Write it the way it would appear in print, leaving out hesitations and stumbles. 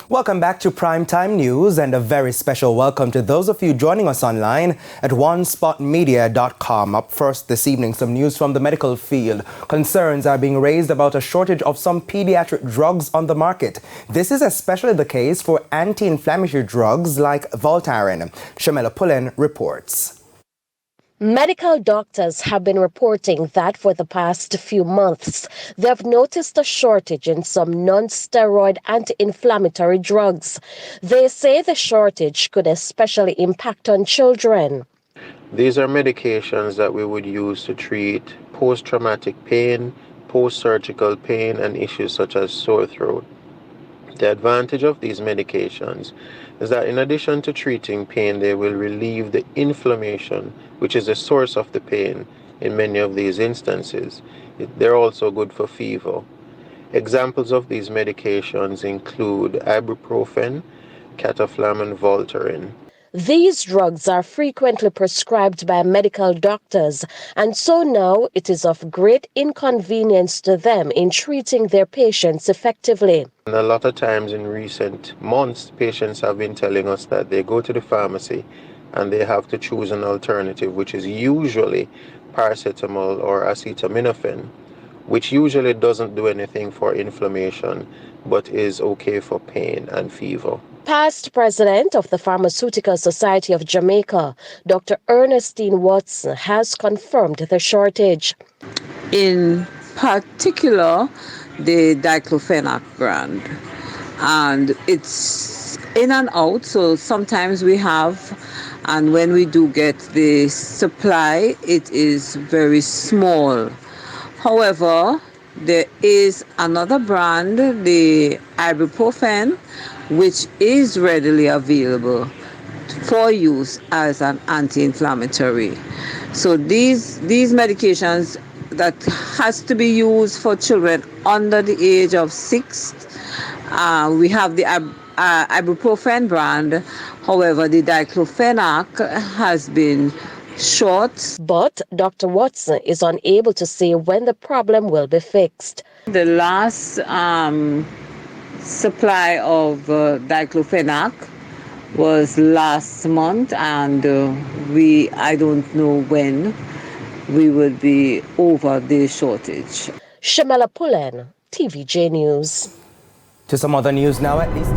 Welcome back to Primetime News, and a very special welcome to those of you joining us online at onespotmedia.com. Up first this evening, some news from the medical field. Concerns are being raised about a shortage of some pediatric drugs on the market. This is especially the case for anti-inflammatory drugs like Voltaren. Shamela Pullen reports. Medical doctors have been reporting that for the past few months, they have noticed a shortage in some non-steroid anti-inflammatory drugs. They say the shortage could especially impact on children. These are medications that we would use to treat post-traumatic pain, post-surgical pain, and issues such as sore throat. The advantage of these medications is that in addition to treating pain, they will relieve the inflammation, which is the source of the pain in many of these instances. They're also good for fever. Examples of these medications include ibuprofen, cataflam, and Voltaren. These drugs are frequently prescribed by medical doctors, and so now it is of great inconvenience to them in treating their patients effectively. And a lot of times in recent months, patients have been telling us that they go to the pharmacy and they have to choose an alternative, which is usually paracetamol or acetaminophen, which usually doesn't do anything for inflammation, but is okay for pain and fever. Past president of the Pharmaceutical Society of Jamaica, Dr. Ernestine Watson, has confirmed the shortage. In particular, the diclofenac brand, and it's in and out, so sometimes we have, and when we do get the supply, it is very small. However, there is another brand, the ibuprofen, which is readily available for use as an anti-inflammatory. So these medications that has to be used for children under the age of 6. We have the ibuprofen brand. However, the diclofenac has been short. But Dr. Watson is unable to say when the problem will be fixed. The last supply of diclofenac was last month, and I don't know when we will be over the shortage. Shamela Pullen, TVJ News. To some other news now, at least.